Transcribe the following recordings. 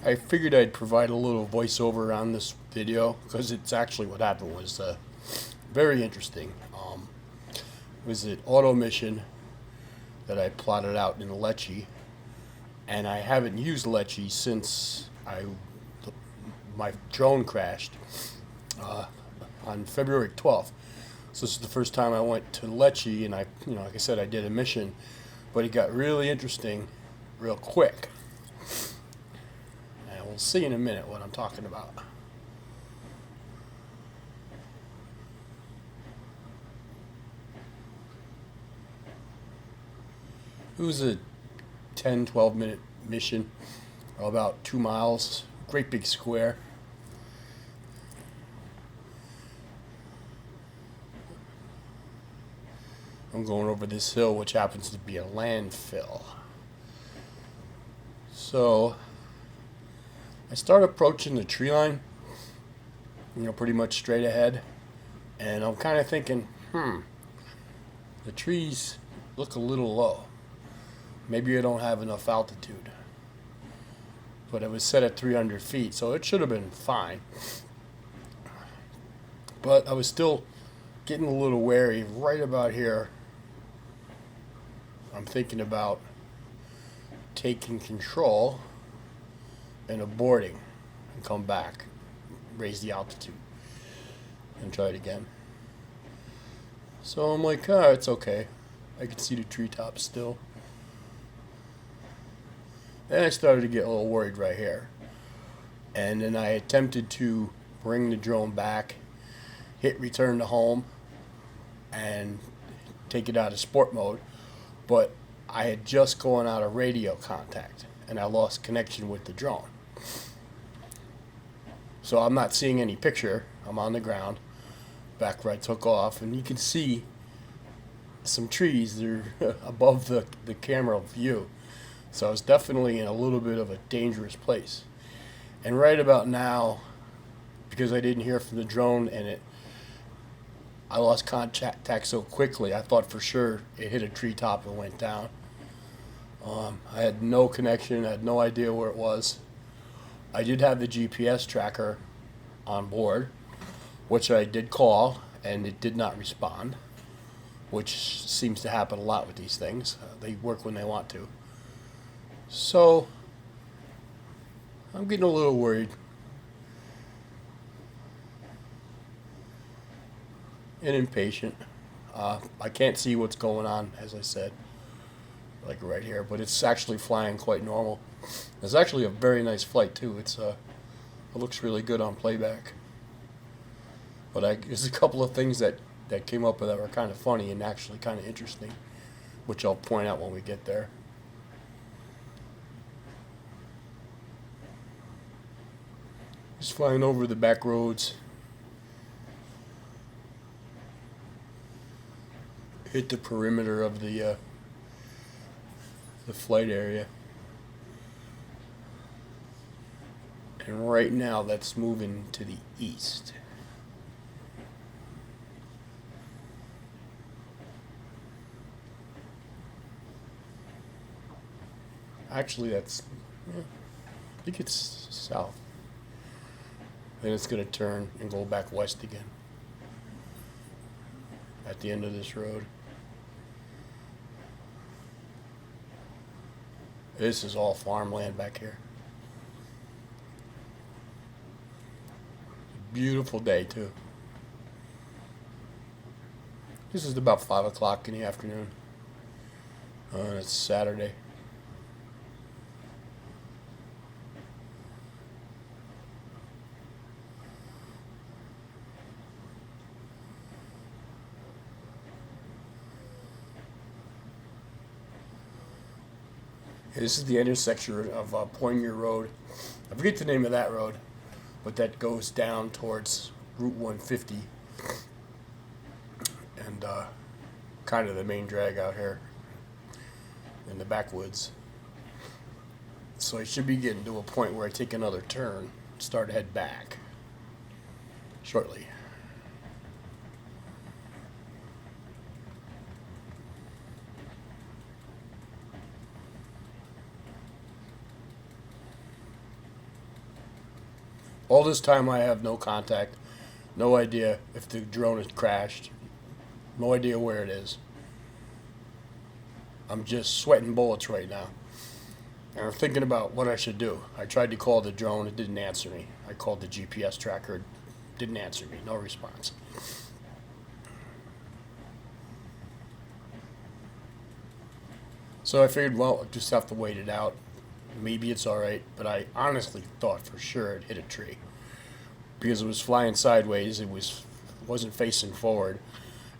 I figured I'd provide a little voiceover on this video because it's actually what happened was very interesting. It was an auto mission that I plotted out in Lecce, and I haven't used Lecce since my drone crashed on February 12th. So this is the first time I went to Lecce, and like I said, I did a mission, but it got really interesting real quick. And we'll see in a minute what I'm talking about. It was a 10, 12-minute mission, about 2 miles, great big square. I'm going over this hill, which happens to be a landfill. So I start approaching the tree line, pretty much straight ahead, and I'm kind of thinking, the trees look a little low. Maybe I don't have enough altitude. But it was set at 300 feet, so it should have been fine. But I was still getting a little wary. Right about here, I'm thinking about taking control and aborting and come back, raise the altitude, and try it again. So I'm like, it's okay. I can see the treetops still. Then I started to get a little worried right here. And then I attempted to bring the drone back, hit return to home, and take it out of sport mode. But I had just gone out of radio contact, and I lost connection with the drone. So I'm not seeing any picture. I'm on the ground, back where I took off, and you can see some trees. They're above the camera view. So I was definitely in a little bit of a dangerous place. And right about now, because I didn't hear from the drone and I lost contact so quickly, I thought for sure it hit a treetop and went down. I had no connection, I had no idea where it was. I did have the GPS tracker on board, which I did call, and it did not respond, which seems to happen a lot with these things. They work when they want to. So, I'm getting a little worried and impatient. I can't see what's going on, as I said, like right here, but it's actually flying quite normal. It's actually a very nice flight, too. It looks really good on playback. But there's a couple of things that came up that were kind of funny and actually kind of interesting, which I'll point out when we get there. Just flying over the back roads. Hit the perimeter of the flight area. And right now that's moving to the east. Actually, I think it's south. Then it's going to turn and go back west again at the end of this road. This is all farmland back here. Beautiful day, too. This is about 5 o'clock in the afternoon. It's Saturday. This is the intersection of Poinier Road. I forget the name of that road, but that goes down towards Route 150 and kind of the main drag out here in the backwoods. So I should be getting to a point where I take another turn, start to head back shortly. All this time I have no contact, no idea if the drone has crashed, no idea where it is. I'm just sweating bullets right now. And I'm thinking about what I should do. I tried to call the drone, it didn't answer me. I called the GPS tracker, it didn't answer me, no response. So I figured, well, I just have to wait it out. Maybe it's alright, but I honestly thought for sure it hit a tree. Because it was flying sideways, wasn't facing forward.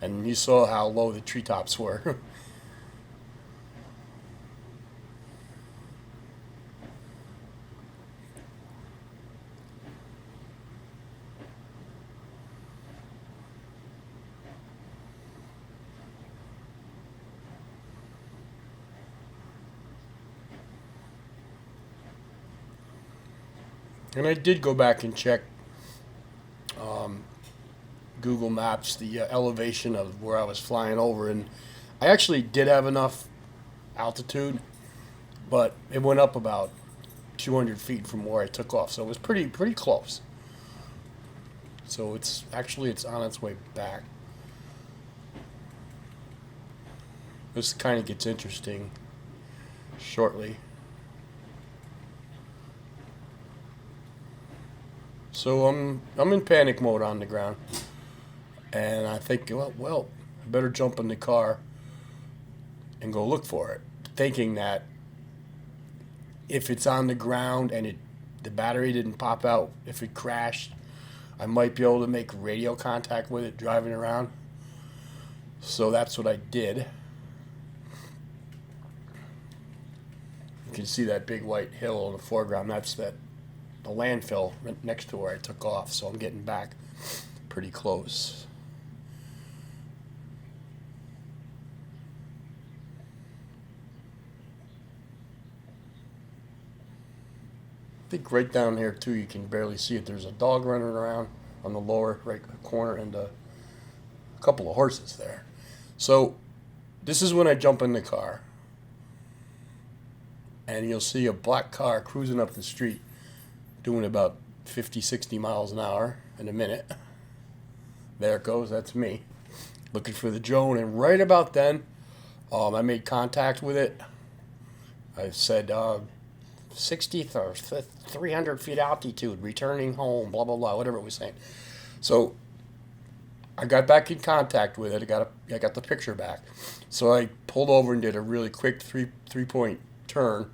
And you saw how low the treetops were. And I did go back and check Google Maps, the elevation of where I was flying over, and I actually did have enough altitude, but it went up about 200 feet from where I took off, so it was pretty close. So it's on its way back. This kind of gets interesting shortly. So I'm in panic mode on the ground, and I think, well, I better jump in the car and go look for it, thinking that if it's on the ground and the battery didn't pop out, if it crashed, I might be able to make radio contact with it driving around. So that's what I did. You can see that big white hill in the foreground. That's the landfill right next to where I took off. So I'm getting back pretty close. I think right down here too, you can barely see it. There's a dog running around on the lower right corner and a couple of horses there. So this is when I jump in the car, and you'll see a black car cruising up the street doing about 50, 60 miles an hour in a minute. There it goes, that's me looking for the drone, and right about then I made contact with it. I said 60 or 300 feet altitude, returning home, blah blah blah, whatever it was saying. So I got back in contact with it. I got the picture back. So I pulled over and did a really quick three-point turn,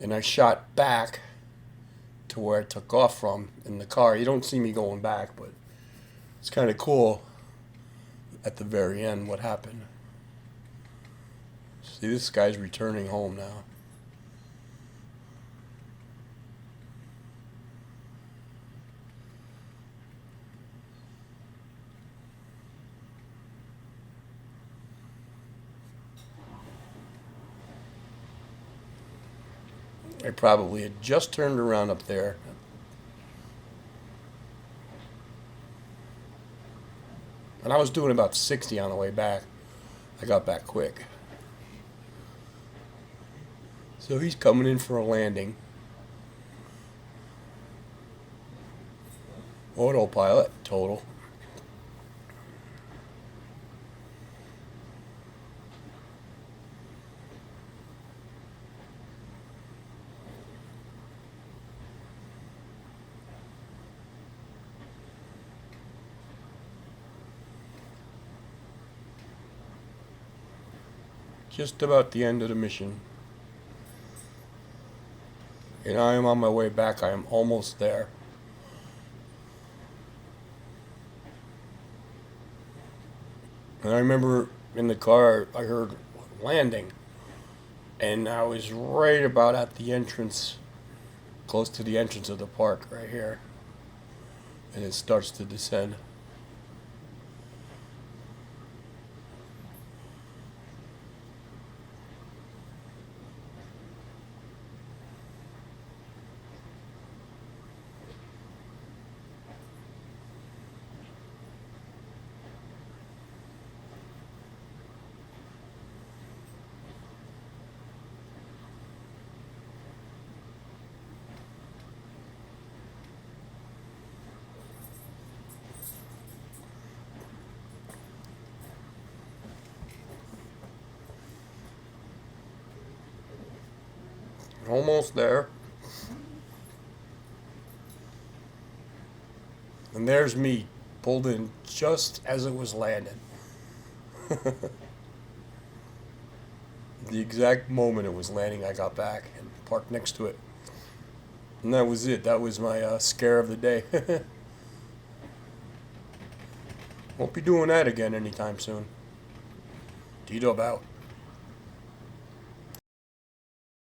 and I shot back to where I took off from in the car. You don't see me going back, but it's kind of cool at the very end what happened. See, this guy's returning home now. I probably had just turned around up there. And I was doing about 60 on the way back. I got back quick. So he's coming in for a landing. Autopilot, total. Just about the end of the mission. And I am on my way back. I am almost there. And I remember in the car, I heard landing. And I was right about at the entrance, close to the entrance of the park right here. And it starts to descend. Almost there. And there's me, pulled in just as it was landing. The exact moment it was landing, I got back and parked next to it. And that was it. That was my scare of the day. Won't be doing that again anytime soon. D-Dub out.